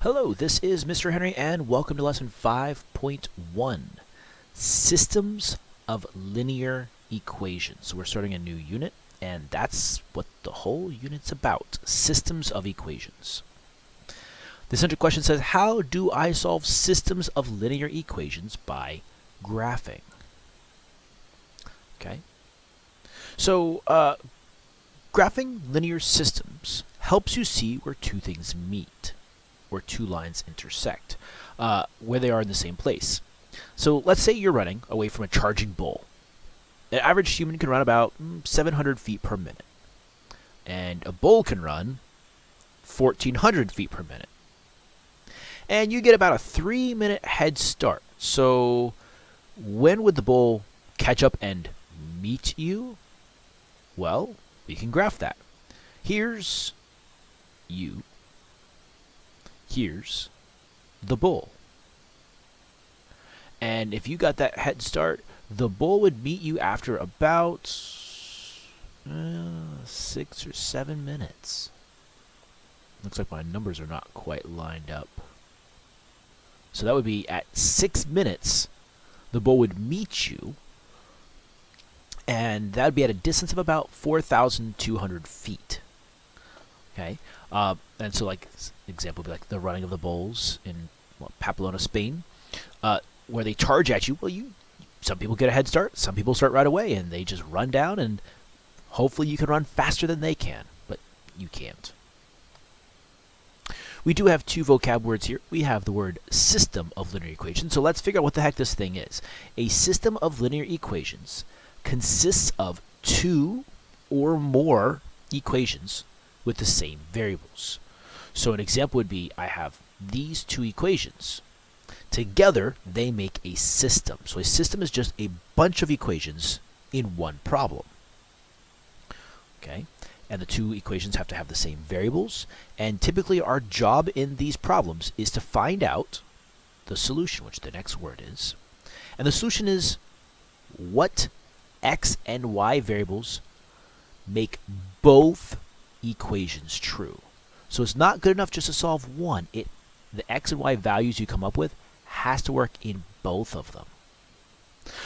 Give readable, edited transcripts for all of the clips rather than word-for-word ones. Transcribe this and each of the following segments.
Hello, this is Mr. Henry, and welcome to Lesson 5.1, Systems of Linear Equations. So we're starting a new unit, and that's what the whole unit's about, systems of equations. The central question says, how do I solve systems of linear equations by graphing? Okay. So, graphing linear systems helps you see where two things meet, where two lines intersect, where they are in the same place. So let's say you're running away from a charging bull. An average human can run about 700 feet per minute, and a bull can run 1,400 feet per minute. And you get about a 3-minute head start. So when would the bull catch up and meet you? Well, we can graph that. Here's you. Here's the bull. And if you got that head start, the bull would meet you after about 6 or 7 minutes. Looks like my numbers are not quite lined up. So that would be at 6 minutes, the bull would meet you, and that would be at a distance of about 4,200 feet. Okay, and so like example would be like the running of the bulls in Pamplona, Spain, where they charge at you. Well, some people get a head start, some people start right away, and they just run down, and hopefully you can run faster than they can, but you can't. We do have two vocab words here. We have the word system of linear equations, so let's figure out what the heck this thing is. A system of linear equations consists of two or more equations with the same variables. So an example would be, I have these two equations. Together, they make a system. So a system is just a bunch of equations in one problem. Okay? And the two equations have to have the same variables. And typically our job in these problems is to find out the solution, which the next word is. And the solution is what x and y variables make both equations true. So it's not good enough just to solve one. The x and y values you come up with has to work in both of them.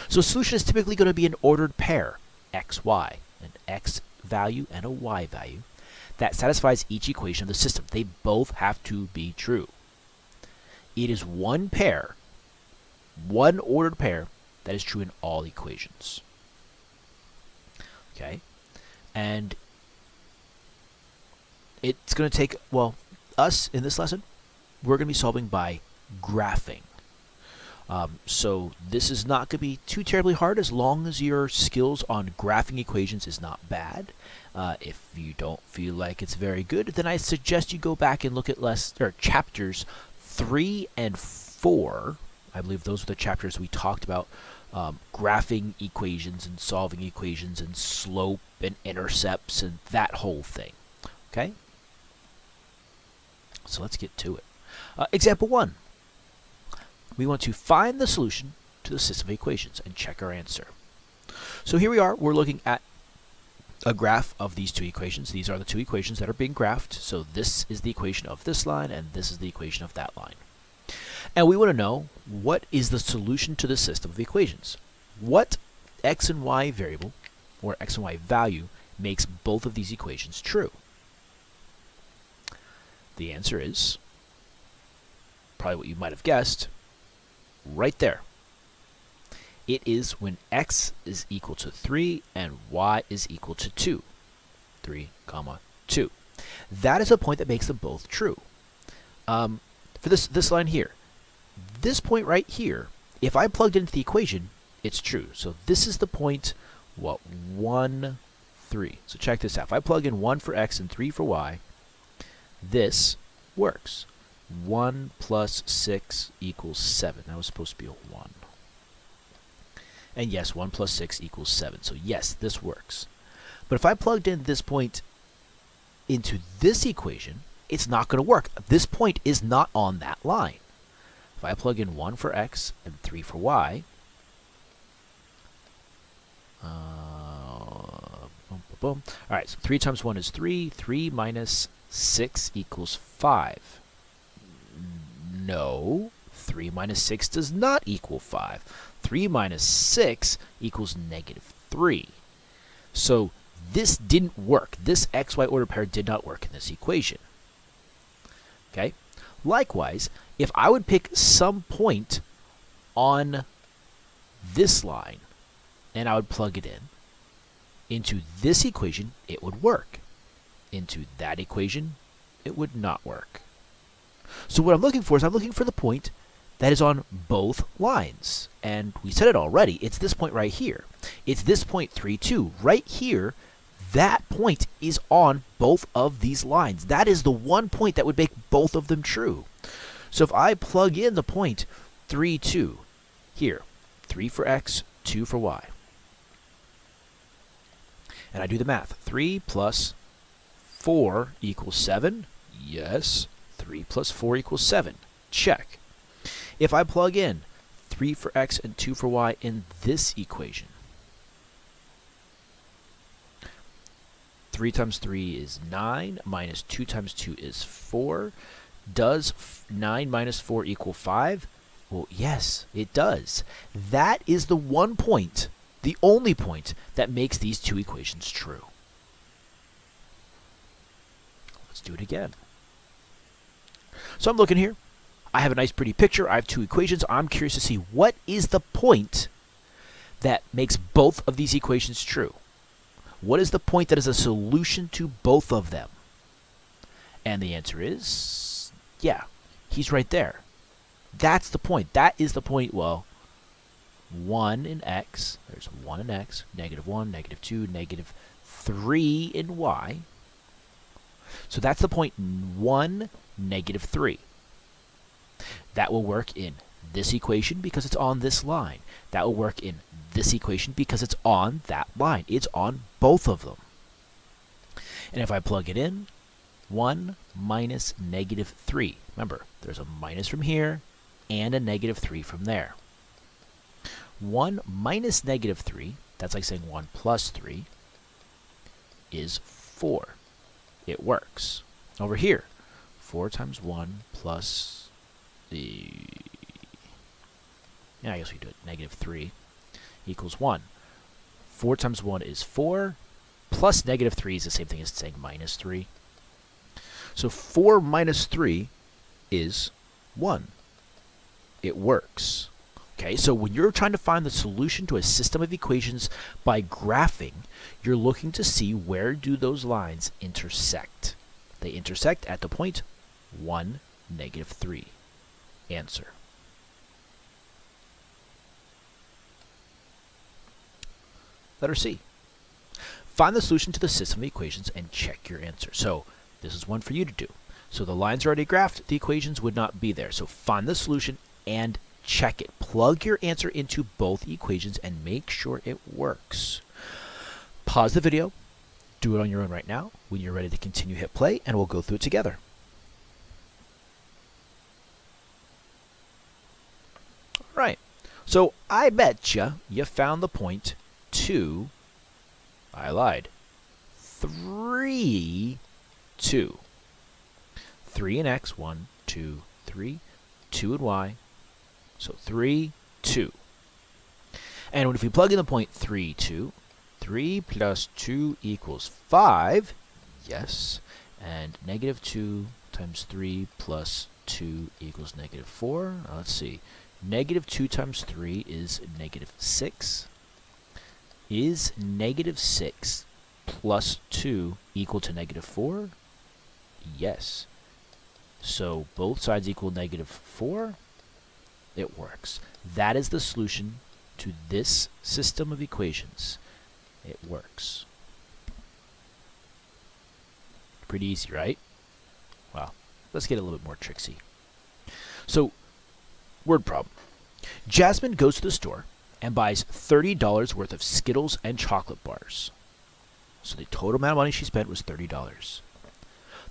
So a solution is typically going to be an ordered pair, x, y, an x value and a y value, that satisfies each equation of the system. They both have to be true. It is one pair, one ordered pair, that is true in all equations. Okay? And it's going to take, well, us in this lesson, we're going to be solving by graphing. So this is not going to be too terribly hard as long as your skills on graphing equations is not bad. If you don't feel like it's very good, then I suggest you go back and look at chapters 3 and 4. I believe those are the chapters we talked about graphing equations and solving equations and slope and intercepts and that whole thing. Okay? So let's get to it. Example 1. We want to find the solution to the system of equations and check our answer. So here we are. We're looking at a graph of these two equations. These are the two equations that are being graphed. So this is the equation of this line, and this is the equation of that line. And we want to know what is the solution to the system of equations. What x and y variable, or x and y value, makes both of these equations true? The answer is probably what you might have guessed, right there. It is when x is equal to 3 and y is equal to 2. 3, 2. That is a point that makes them both true. For this line here, this point right here, if I plugged into the equation, it's true. So this is the point, 1, 3. So check this out. If I plug in 1 for x and 3 for y, this works. 1 plus 6 equals 7. That was supposed to be a 1. And yes, 1 plus 6 equals 7. So yes, this works. But if I plugged in this point into this equation, it's not going to work. This point is not on that line. If I plug in 1 for x and 3 for y, boom. All right, so 3 times 1 is 3. 3 minus 6 equals 5. No, 3 minus 6 does not equal 5. 3 minus 6 equals negative 3. So this didn't work. This xy ordered pair did not work in this equation. Okay? Likewise, if I would pick some point on this line and I would plug it in into this equation, it would work. Into that equation, it would not work. So what I'm looking for is I'm looking for the point that is on both lines. And we said it already. It's this point right here. It's this point 3, 2. Right here, that point is on both of these lines. That is the one point that would make both of them true. So if I plug in the point 3, 2 here, 3 for x, 2 for y, and I do the math, 3 plus 4 equals 7. Yes. 3 plus 4 equals 7. Check. If I plug in 3 for x and 2 for y in this equation, 3 times 3 is 9, minus 2 times 2 is 4. Does 9 minus 4 equal 5? Well, yes, it does. That is the one point, the only point, that makes these two equations true. Let's do it again. So I'm looking here. I have a nice pretty picture. I have two equations. I'm curious to see what is the point that makes both of these equations true. What is the point that is a solution to both of them? And the answer is, yeah, he's right there. That's the point. That is the point. Well, 1 in x, there's 1 in x, negative 1, negative 2, negative 3 in y. So that's the point 1, negative 3. That will work in this equation because it's on this line. That will work in this equation because it's on that line. It's on both of them. And if I plug it in, 1 minus negative 3. Remember, there's a minus from here and a negative 3 from there. 1 minus negative 3, that's like saying 1 plus 3, is 4. It works. Over here, 4 times 1 plus the, I guess we do it, negative 3 equals 1. 4 times 1 is 4, plus negative 3 is the same thing as saying minus 3. So 4 minus 3 is 1. It works. Okay, so when you're trying to find the solution to a system of equations by graphing, you're looking to see where do those lines intersect. They intersect at the point 1, negative 3. Answer. Letter C. Find the solution to the system of equations and check your answer. So this is one for you to do. So the lines are already graphed, the equations would not be there. So find the solution and check it. Plug your answer into both equations and make sure it works. Pause the video, do it on your own right now. When you're ready to continue, hit play, and we'll go through it together. All right, so I betcha you found the point 2, I lied, 3, 2. 3 in x, 1, 2, 3, 2 in y, so 3, 2. And if we plug in the point 3, 2, 3 plus 2 equals 5, yes, and negative 2 times 3 plus 2 equals negative 4. Let's see, negative 2 times 3 is negative 6. Is negative 6 plus 2 equal to negative 4? Yes. So both sides equal negative 4. It works. That is the solution to this system of equations. It works. Pretty easy, right? Well, let's get a little bit more tricksy. So, word problem. Jasmine goes to the store and buys $30 worth of Skittles and chocolate bars. So the total amount of money she spent was $30.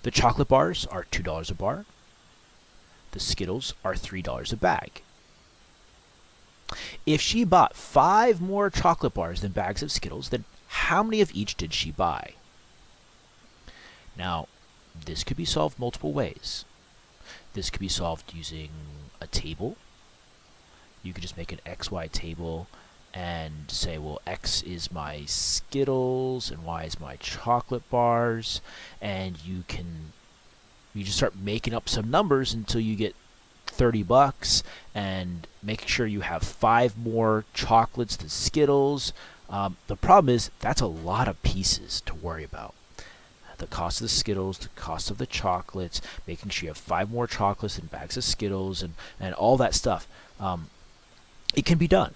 The chocolate bars are $2 a bar. The Skittles are $3 a bag. If she bought 5 more chocolate bars than bags of Skittles, then how many of each did she buy? Now, this could be solved multiple ways. This could be solved using a table. You could just make an XY table and say, well, X is my Skittles and Y is my chocolate bars, and you just start making up some numbers until you get $30 and make sure you have 5 more chocolates than Skittles. The problem is that's a lot of pieces to worry about. The cost of the Skittles, the cost of the chocolates, making sure you have 5 more chocolates than bags of Skittles, and all that stuff. It can be done.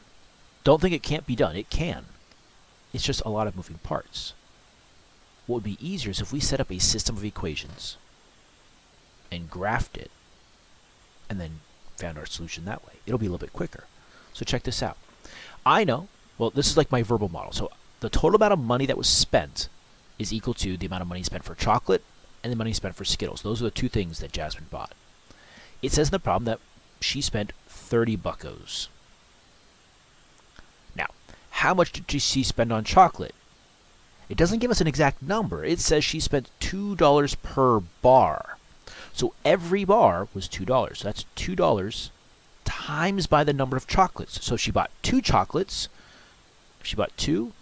Don't think it can't be done. It can. It's just a lot of moving parts. What would be easier is if we set up a system of equations and graphed it and then found our solution that way. It'll be a little bit quicker. So check this out. I know, well, this is like my verbal model. So the total amount of money that was spent is equal to the amount of money spent for chocolate and the money spent for Skittles. Those are the 2 things that Jasmine bought. It says in the problem that she spent 30 buckos. Now, how much did she spend on chocolate? It doesn't give us an exact number. It says she spent $2 per bar. So every bar was $2. So that's $2 times by the number of chocolates. So if she bought 2 chocolates, if she bought 2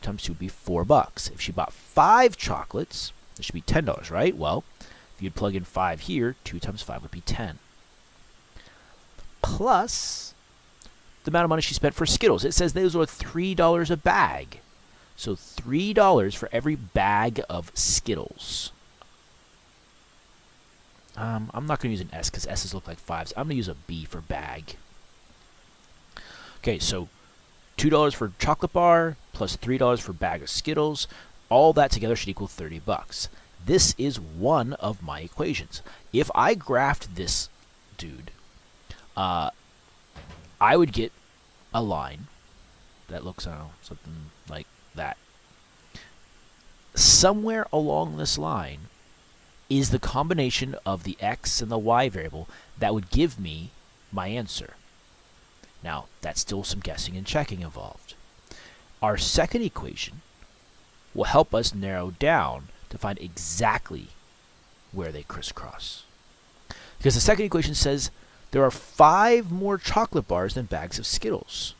times 2 would be $4. If she bought 5 chocolates, it should be $10, right? Well, if you'd plug in 5 here, 2 times 5 would be 10. Plus the amount of money she spent for Skittles. It says those are $3 a bag. So $3 for every bag of Skittles. I'm not going to use an S because S's look like 5s. I'm going to use a B for bag. Okay, so $2 for chocolate bar plus $3 for bag of Skittles. All that together should equal $30. This is one of my equations. If I graphed this dude, I would get a line that looks something like that. Somewhere along this line is the combination of the x and the y variable that would give me my answer. Now, that's still some guessing and checking involved. Our second equation will help us narrow down to find exactly where they crisscross. Because the second equation says there are 5 more chocolate bars than bags of Skittles.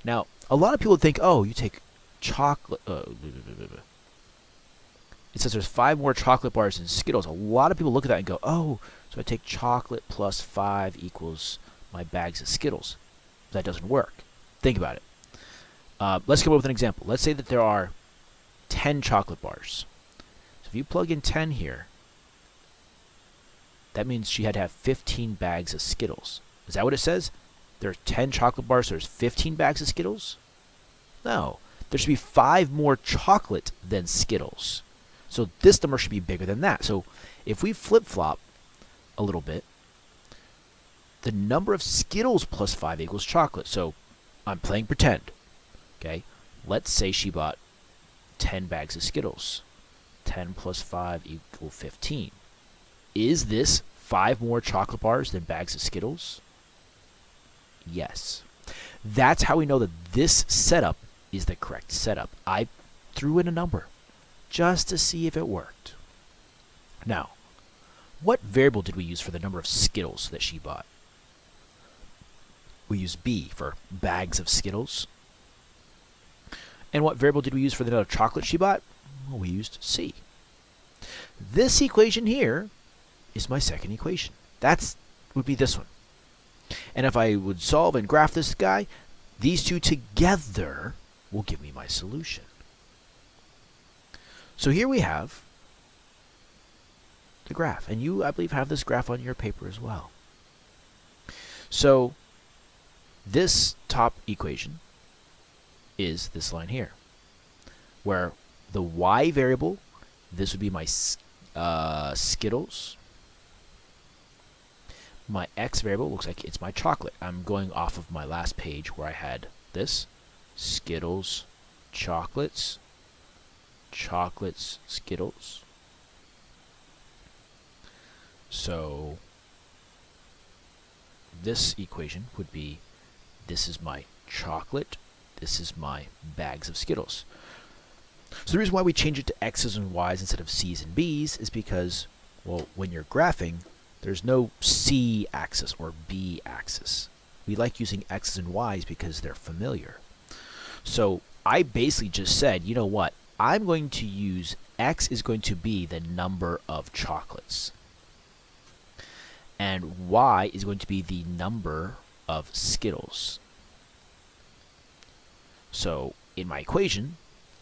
Now, a lot of people think, oh, you take chocolate... It says there's 5 more chocolate bars than Skittles. A lot of people look at that and go, oh, so I take chocolate plus 5 equals my bags of Skittles. That doesn't work. Think about it. Let's come up with an example. Let's say that there are 10 chocolate bars. So if you plug in 10 here, that means she had to have 15 bags of Skittles. Is that what it says? There are 10 chocolate bars, so there's 15 bags of Skittles? No. There should be 5 more chocolate than Skittles. So this number should be bigger than that. So if we flip-flop a little bit, the number of Skittles plus 5 equals chocolate. So I'm playing pretend. Okay? Let's say she bought 10 bags of Skittles. 10 plus 5 equal 15. Is this 5 more chocolate bars than bags of Skittles? Yes. That's how we know that this setup is the correct setup. I threw in a number just to see if it worked. Now, what variable did we use for the number of Skittles that she bought? We used B for bags of Skittles. And what variable did we use for the amount of chocolate she bought? Well, we used C. This equation here is my second equation. That would be this one. And if I would solve and graph this guy, these two together will give me my solution. So here we have the graph. And you, I believe, have this graph on your paper as well. So this top equation is this line here, where the y variable, this would be my Skittles. My x variable looks like it's my chocolate. I'm going off of my last page where I had this. Skittles, chocolates, chocolates, Skittles. So this equation would be, this is my chocolate, this is my bags of Skittles. So the reason why we change it to x's and y's instead of c's and b's is because, well, when you're graphing, There's no C axis or B axis. We like using X's and Y's because they're familiar. So I basically just said, you know what? I'm going to use X is going to be the number of chocolates. And Y is going to be the number of Skittles. So in my equation,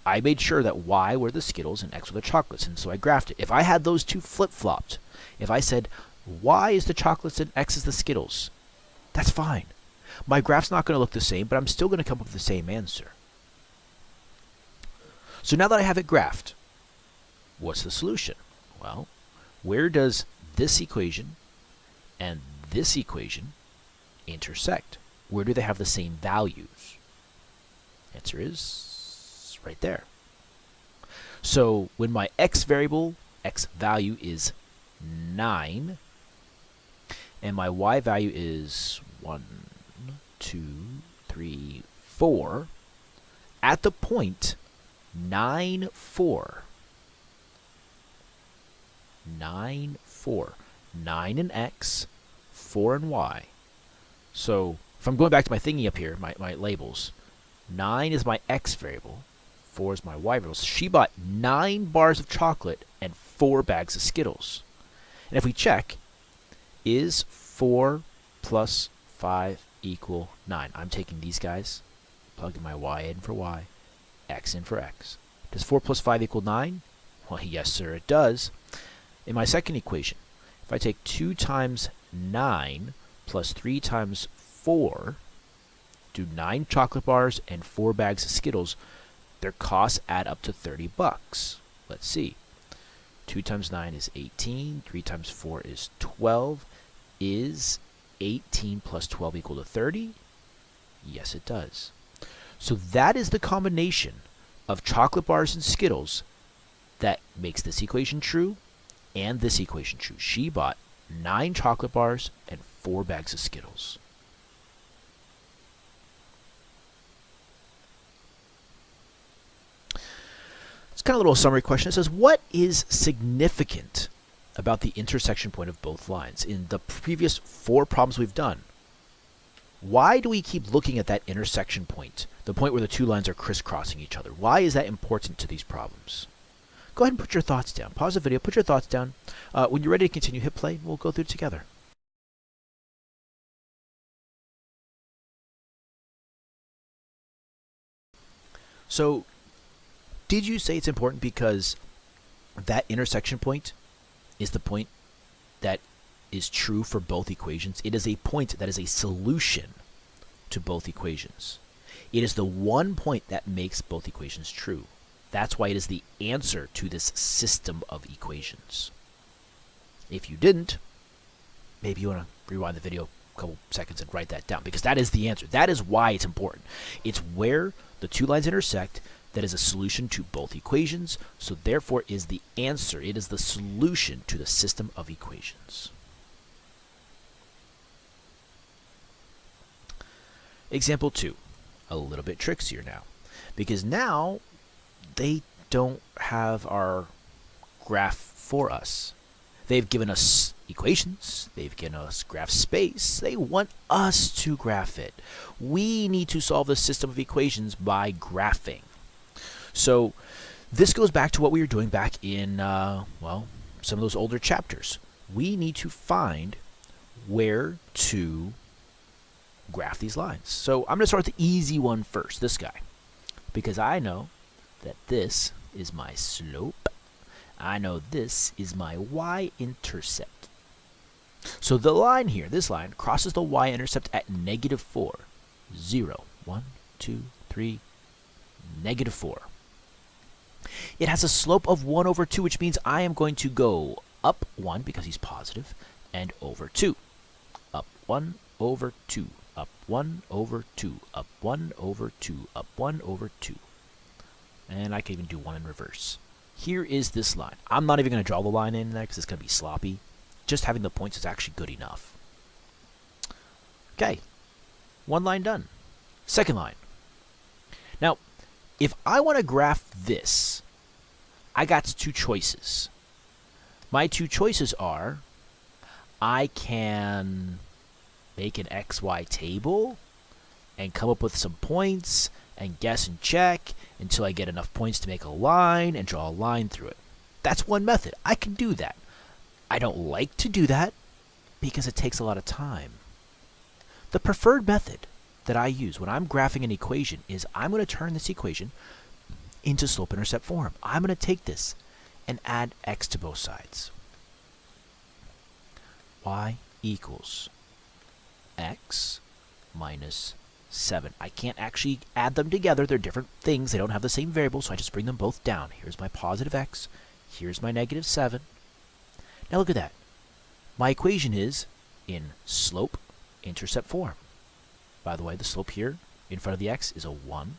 I made sure that Y were the Skittles and X were the chocolates. And so I graphed it. If I had those two flip-flopped, if I said Y is the chocolates and X is the Skittles, that's fine. My graph's not going to look the same, but I'm still going to come up with the same answer. So now that I have it graphed, what's the solution? Well, where does this equation and this equation intersect? Where do they have the same values? Answer is right there. So when my x variable, x value is 9, and my y value is 1, 2, 3, 4, at the point 9, 4, 9, 4, 9 in x, 4 in y. So if I'm going back to my thingy up here, my labels, 9 is my x variable, 4 is my y variable. So she bought 9 bars of chocolate and 4 bags of Skittles. And if we check, is 4 plus 5 equal 9? I'm taking these guys, plugging my y in for y, x in for x. Does 4 plus 5 equal 9? Well, yes, sir, it does. In my second equation, if I take 2 times 9 plus 3 times 4, do 9 chocolate bars and 4 bags of Skittles, their costs add up to 30 bucks. Let's see. 2 times 9 is 18. 3 times 4 is 12. Is 18 plus 12 equal to 30? Yes, it does. So that is the combination of chocolate bars and Skittles that makes this equation true and this equation true. She bought 9 chocolate bars and 4 bags of Skittles. It's kind of a little summary question. It says, what is significant about the intersection point of both lines? In the previous 4 problems we've done, why do we keep looking at that intersection point, the point where the 2 lines are crisscrossing each other? Why is that important to these problems? Go ahead and put your thoughts down. Pause the video, put your thoughts down. When you're ready to continue, hit play, and we'll go through it together. So, did you say it's important because that intersection point is the point that is true for both equations? It is a point that is a solution to both equations. It is the one point that makes both equations true. That's why it is the answer to this system of equations. If you didn't, maybe you want to rewind the video a couple seconds and write that down, because that is the answer. That is why it's important. It's where the 2 lines intersect that is a solution to both equations, so therefore is the answer. It is the solution to the system of equations. Example 2, a little bit trickier now, because now they don't have our graph for us. They've given us equations, they've given us graph space, they want us to graph it. We need to solve the system of equations by graphing. So this goes back to what we were doing back in, well, some of those older chapters. We need to find where to graph these lines. So I'm going to start with the easy one first, this guy, because I know that this is my slope. I know this is my y-intercept. So the line here, this line, crosses the y-intercept at -4. 0, 1, 2, 3, -4. It has a slope of 1 over 2, which means I am going to go up 1 because he's positive, and over 2. Up 1 over 2, up 1 over 2, up 1 over 2, up 1 over 2. And I can even do 1 in reverse. Here is this line. I'm not even going to draw the line in there because it's going to be sloppy. Just having the points is actually good enough. Okay, 1 line done. Second line. Now, if I want to graph this, I got 2 choices. My 2 choices are, I can make an XY table and come up with some points and guess and check until I get enough points to make a line and draw a line through it. That's one method. I can do that. I don't like to do that because it takes a lot of time. The preferred method that I use when I'm graphing an equation is I'm going to turn this equation into slope-intercept form. I'm going to take this and add x to both sides. Y equals x minus 7. I can't actually add them together. They're different things. They don't have the same variable, so I just bring them both down. Here's my positive x. Here's my negative 7. Now look at that. My equation is in slope-intercept form. By the way, the slope here in front of the x is a 1.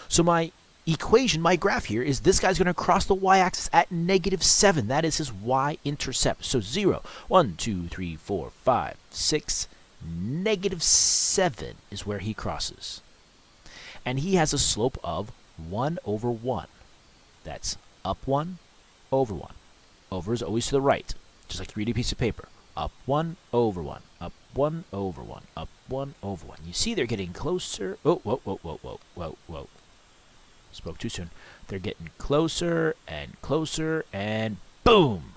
So my equation, my graph here, is this guy's going to cross the y-axis at negative 7. That is his y-intercept. So 0, 1, 2, 3, 4, 5, 6, negative 7 is where he crosses. And he has a slope of 1 over 1. That's up 1, over 1. Over is always to the right, just like you read a piece of paper. Up 1, over 1. Up 1, over 1. Up 1, over 1. You see they're getting closer. Oh, whoa, whoa, whoa, whoa, whoa, whoa. Spoke too soon. They're getting closer and closer, and boom!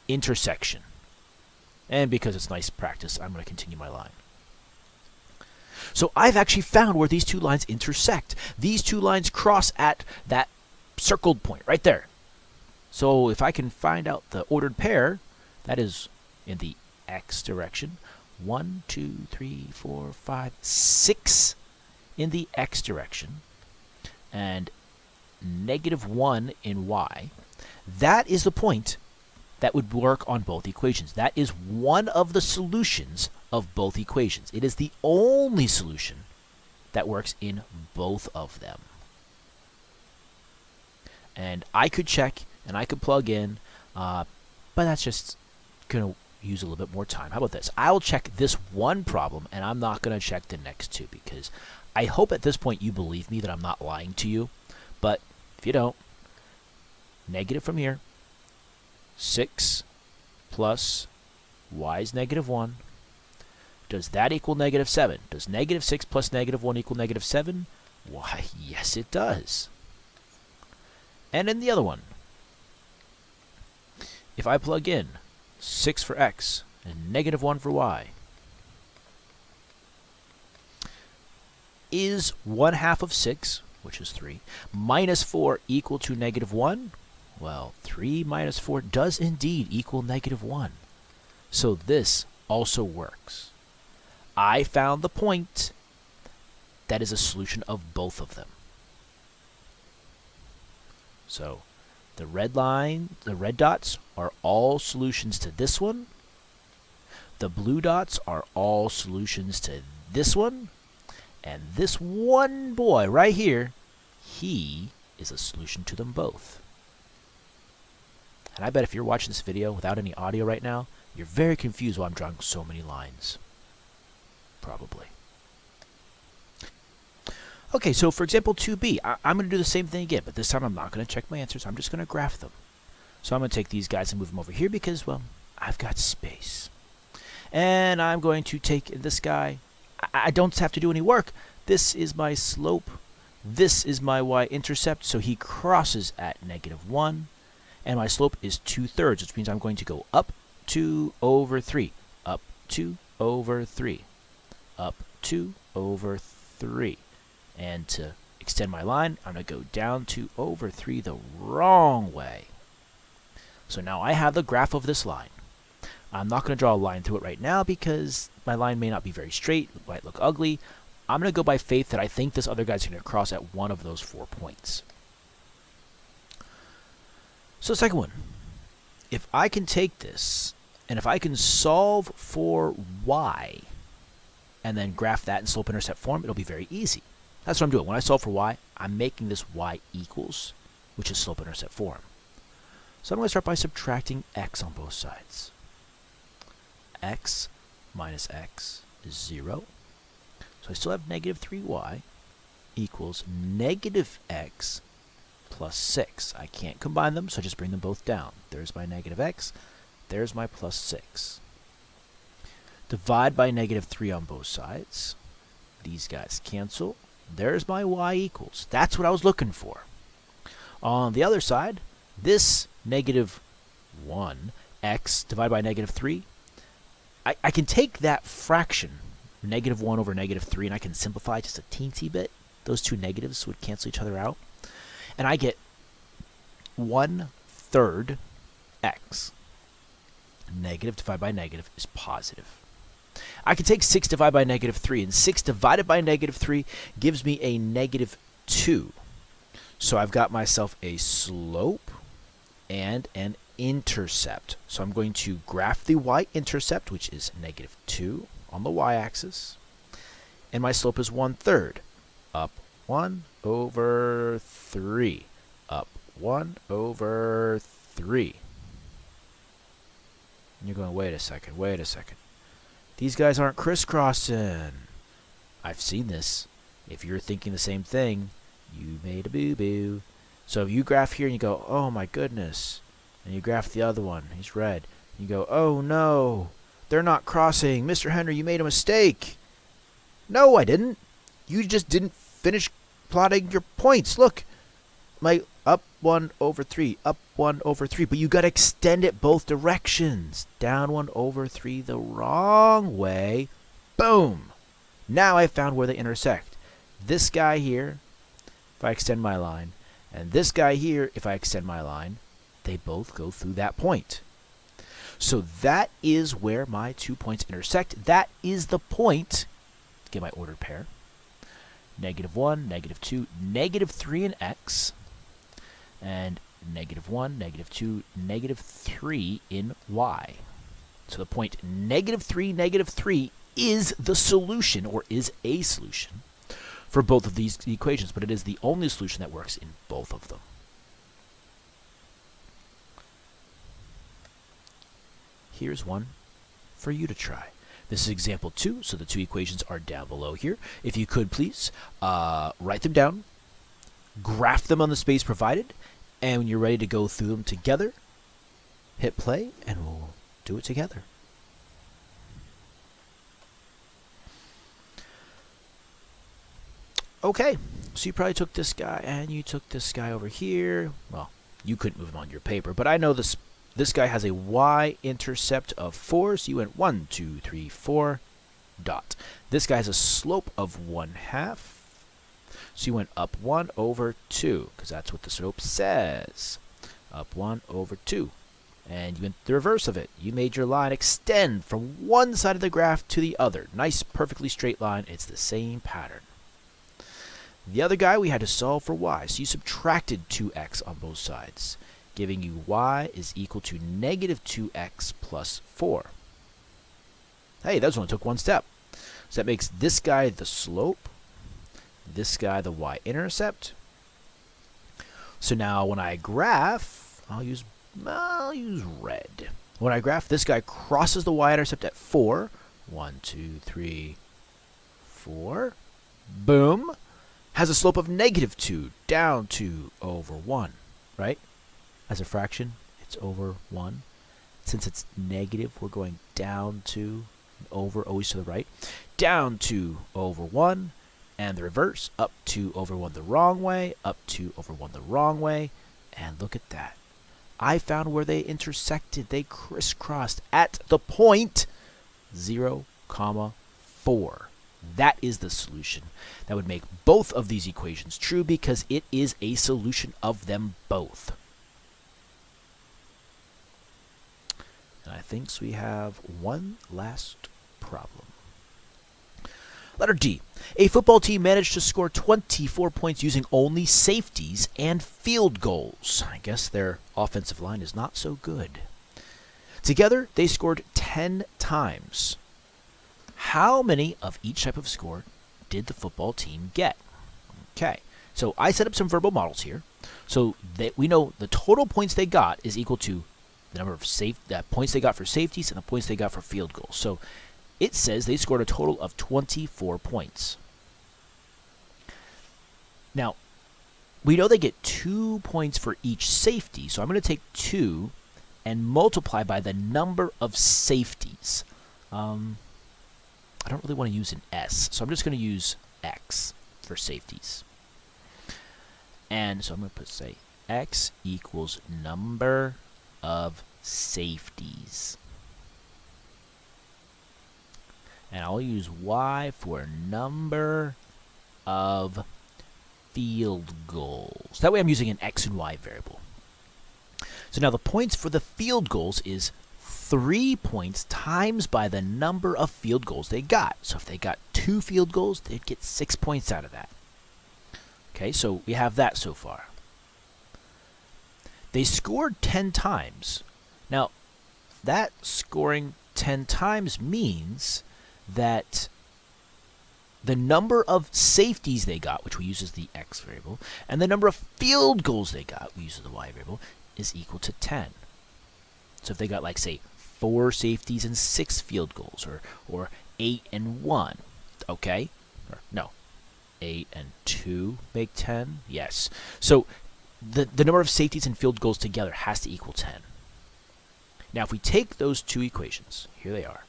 Intersection. And because it's nice practice, I'm going to continue my line. So I've actually found where these two lines intersect. These two lines cross at that circled point right there. So if I can find out the ordered pair, that is in the x direction. 1, 2, 3, 4, 5, 6 in the x direction. And negative 1 in y. That is the point that would work on both equations. That is one of the solutions of both equations. It is the only solution that works in both of them. And I could check and I could plug in, but that's just going to use a little bit more time. How about this? I'll check this one problem, and I'm not going to check the next two, because I hope at this point you believe me that I'm not lying to you. But if you don't, negative from here, 6 plus y is negative 1. Does that equal negative 7? Does negative 6 plus negative 1 equal negative 7? Why, yes it does. And in the other one, if I plug in 6 for x and negative 1 for y, is 1/2 of 6, which is 3, minus 4 equal to negative 1? Well, 3 minus 4 does indeed equal negative 1. So this also works. I found the point that is a solution of both of them. So the red line, the red dots are all solutions to this one. The blue dots are all solutions to this one. And this one boy right here, he is a solution to them both. And I bet if you're watching this video without any audio right now, you're very confused why I'm drawing so many lines. Probably. Okay, so for example 2b, I'm going to do the same thing again, but this time I'm not going to check my answers. I'm just going to graph them. So I'm going to take these guys and move them over here because, well, I've got space. And I'm going to take this guy. I don't have to do any work. This is my slope. This is my y-intercept, so he crosses at negative 1. And my slope is 2/3, which means I'm going to go up 2 over 3, up 2 over 3, up 2 over 3. And to extend my line, I'm going to go down 2 over 3 the wrong way. So now I have the graph of this line. I'm not going to draw a line through it right now because my line may not be very straight. It might look ugly. I'm going to go by faith that I think this other guy's going to cross at one of those 4 points. So the second one, if I can take this, and if I can solve for y, and then graph that in slope-intercept form, it'll be very easy. That's what I'm doing. When I solve for y, I'm making this y equals, which is slope-intercept form. So I'm going to start by subtracting x on both sides. X minus x is 0. So I still have negative 3y equals negative x plus 6. I can't combine them, so I just bring them both down. There's my negative x. There's my plus 6. Divide by negative 3 on both sides. These guys cancel. There's my y equals. That's what I was looking for. On the other side, this negative 1x divided by negative 3, I can take that fraction, negative 1 over negative 3, and I can simplify just a teensy bit. Those two negatives would cancel each other out. And I get 1/3 x. Negative divided by negative is positive. I can take 6 divided by negative 3, and 6 divided by negative 3 gives me a negative 2. So I've got myself a slope and an intercept. So I'm going to graph the y-intercept, which is negative 2 on the y-axis, and my slope is 1/3. Up 1 over 3. Up 1 over 3. And you're going, wait a second. These guys aren't crisscrossing. I've seen this. If you're thinking the same thing, you made a boo-boo. So if you graph here and you go, oh my goodness, and you graph the other one, he's red, you go, oh no, they're not crossing. Mr. Henry, you made a mistake. No, I didn't. You just didn't finish plotting your points. Look, my up 1 over 3, up 1 over 3, but you got to extend it both directions. Down 1 over 3 the wrong way. Boom. Now I found where they intersect. This guy here, if I extend my line, and this guy here, if I extend my line, they both go through that point. So that is where my 2 points intersect. That is the point. Get my ordered pair. Negative 1, negative 2, negative 3 in x, and negative 1, negative 2, negative 3 in y. So the point negative 3 is the solution, or is a solution, for both of these equations, but it is the only solution that works in both of them. Here's one for you to try. This is example 2, so the two equations are down below here. If you could please write them down, graph them on the space provided, and when you're ready to go through them together, hit play and we'll do it together. Okay, so you probably took this guy and you took this guy over here. Well, you couldn't move him on your paper, but I know this guy has a y-intercept of 4, so you went 1, 2, 3, 4, dot. This guy has a slope of 1/2, so you went up 1 over 2, because that's what the slope says. Up 1 over 2. And you went the reverse of it. You made your line extend from one side of the graph to the other. Nice, perfectly straight line. It's the same pattern. The other guy, we had to solve for y, so you subtracted 2x on both sides, giving you y is equal to negative 2x plus 4. Hey, that only took one step. So that makes this guy the slope, this guy the y-intercept. So now when I graph, I'll use red. When I graph, this guy crosses the y-intercept at 4. 1, 2, 3, 4. Boom. Has a slope of negative 2 down 2 over 1, right? As a fraction, it's over 1. Since it's negative, we're going down 2, over, always to the right. Down 2 over 1, and the reverse, up 2 over 1 the wrong way, up 2 over 1 the wrong way, and look at that. I found where they intersected. They crisscrossed at the point 0, 4. That is the solution. That would make both of these equations true because it is a solution of them both. And I think we have one last problem. Letter D. A football team managed to score 24 points using only safeties and field goals. I guess their offensive line is not so good. Together, they scored 10 times. How many of each type of score did the football team get? Okay, so I set up some verbal models here. So that we know the total points they got is equal to the number of points they got for safeties and the points they got for field goals. So it says they scored a total of 24 points. Now, we know they get 2 points for each safety, so I'm going to take 2 and multiply by the number of safeties. I don't really want to use an S, so I'm just going to use X for safeties. And so I'm going to say X equals number of safeties. And I'll use Y for number of field goals. That way I'm using an X and Y variable. So now the points for the field goals is 3 points times by the number of field goals they got. So if they got 2 field goals, they'd get 6 points out of that. Okay, so we have that so far. They scored 10 times. Now, that scoring 10 times means that the number of safeties they got, which we use as the X variable, and the number of field goals they got, we use as the Y variable, is equal to 10. So if they got, like, say, 4 safeties and 6 field goals, or 8 and 1, okay? Or, no, 8 and 2 make 10? Yes. So the number of safeties and field goals together has to equal 10. Now, if we take those two equations, here they are,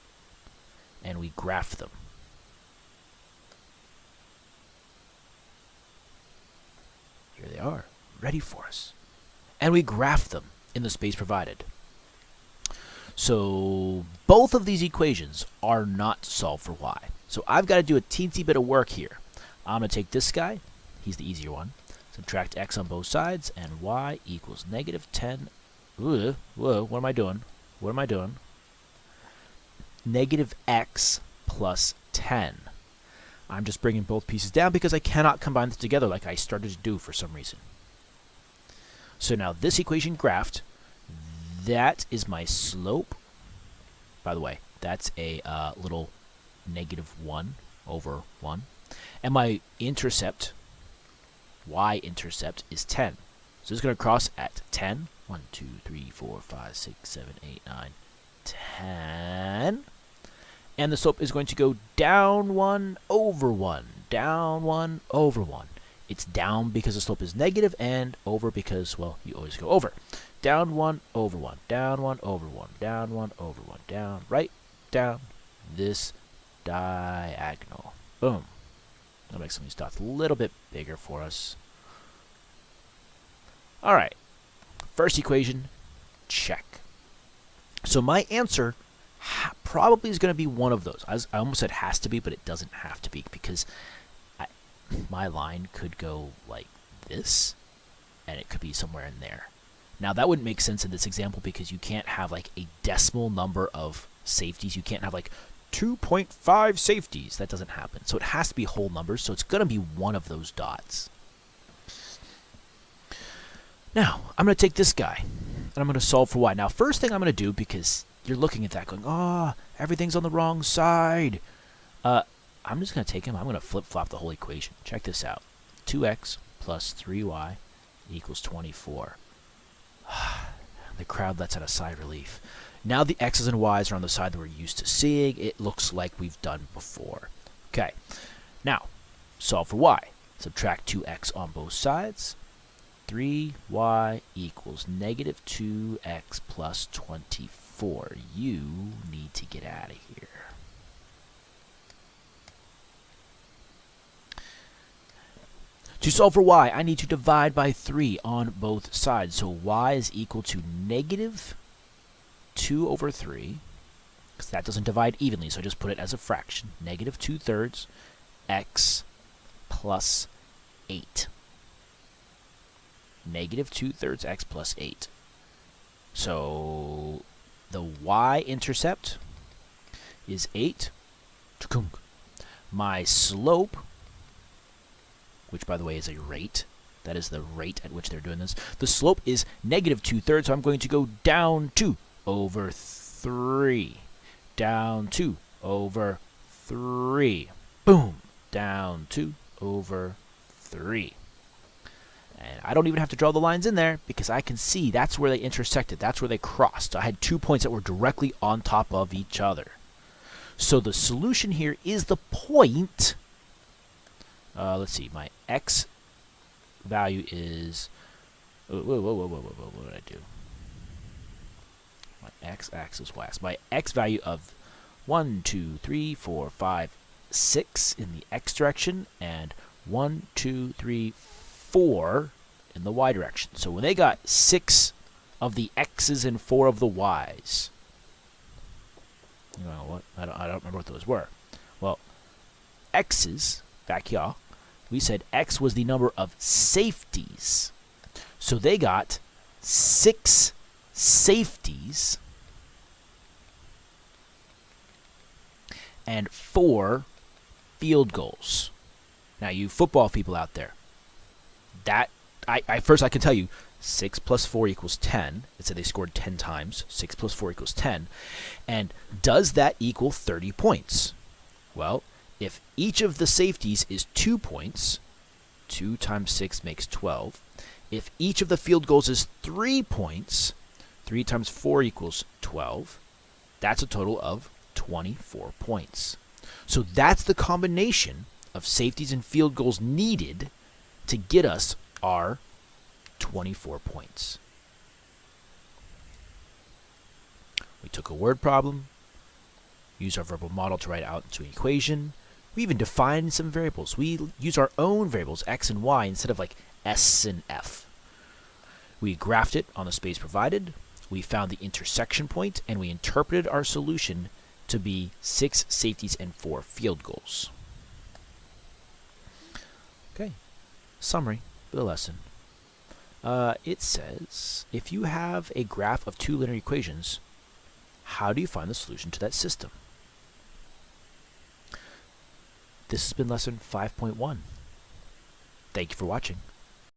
and we graph them, here they are, ready for us. And we graph them in the space provided. So both of these equations are not solved for y. So I've got to do a teensy bit of work here. I'm going to take this guy, he's the easier one, subtract x on both sides, and y equals negative 10. Whoa, what am I doing? What am I doing? Negative x plus 10. I'm just bringing both pieces down because I cannot combine them together like I started to do for some reason. So now this equation graphed, that is my slope. By the way, that's a little negative 1 over 1. And my intercept, y-intercept, is 10. So it's going to cross at 10. 1, 2, 3, 4, 5, 6, 7, 8, 9, 10. And the slope is going to go down 1 over 1. Down 1 over 1. It's down because the slope is negative, and over because, well, you always go over. Down 1 over 1. Down 1 over 1. Down 1 over 1. Down, right down this diagonal. Boom. I'll make some of these dots a little bit bigger for us. All right. First equation, check. So my answer probably is going to be one of those. I almost said has to be, but it doesn't have to be because my line could go like this, and it could be somewhere in there. Now, that wouldn't make sense in this example because you can't have like a decimal number of safeties. You can't have like 2.5 safeties. That doesn't happen. So it has to be whole numbers, so it's going to be one of those dots. Now, I'm going to take this guy, and I'm going to solve for y. Now, first thing I'm going to do, because you're looking at that going, oh, everything's on the wrong side. I'm just going to take him. I'm going to flip-flop the whole equation. Check this out. 2x plus 3y equals 24. The crowd lets out a sigh of relief. Now the x's and y's are on the side that we're used to seeing. It looks like we've done before. Okay. Now, solve for y. Subtract 2x on both sides. 3y equals negative 2x plus 24. You need to get out of here. To solve for y, I need to divide by 3 on both sides. So y is equal to negative 2 over 3, because that doesn't divide evenly, so I just put it as a fraction. Negative 2/3 x plus 8. Negative 2/3 x plus 8. So the y-intercept is 8. My slope, which, by the way, is a rate. That is the rate at which they're doing this. The slope is negative 2/3, so I'm going to go down 2 over 3. Down 2 over 3. Boom. Down 2 over 3. And I don't even have to draw the lines in there because I can see that's where they intersected. That's where they crossed. I had 2 points that were directly on top of each other. So the solution here is the point. Let's see. My x value is... What did I do? My x-axis, y-axis. My x value of 1, 2, 3, 4, 5, 6 in the x direction, and 1, 2, 3, 4 in the y direction. So when they got 6 of the x's and 4 of the y's, you know what? I don't remember what those were. Well, x's back here, we said x was the number of safeties. So they got 6 safeties and 4 field goals. Now, you football people out there, that first I can tell you 6 plus 4 equals 10. It said they scored 10 times. 6 plus 4 equals 10. And does that equal 30 points? Well, if each of the safeties is 2 points, 2 times 6 makes 12. If each of the field goals is 3 points, 3 times 4 equals 12. That's a total of 24 points. So that's the combination of safeties and field goals needed to get us our 24 points. We took a word problem, used our verbal model to write it out into an equation. We even defined some variables. We use our own variables, x and y, instead of like s and f. We graphed it on the space provided. We found the intersection point, and we interpreted our solution to be 6 safeties and 4 field goals. Okay, summary of the lesson. It says, if you have a graph of 2 linear equations, how do you find the solution to that system? This has been lesson 5.1. Thank you for watching.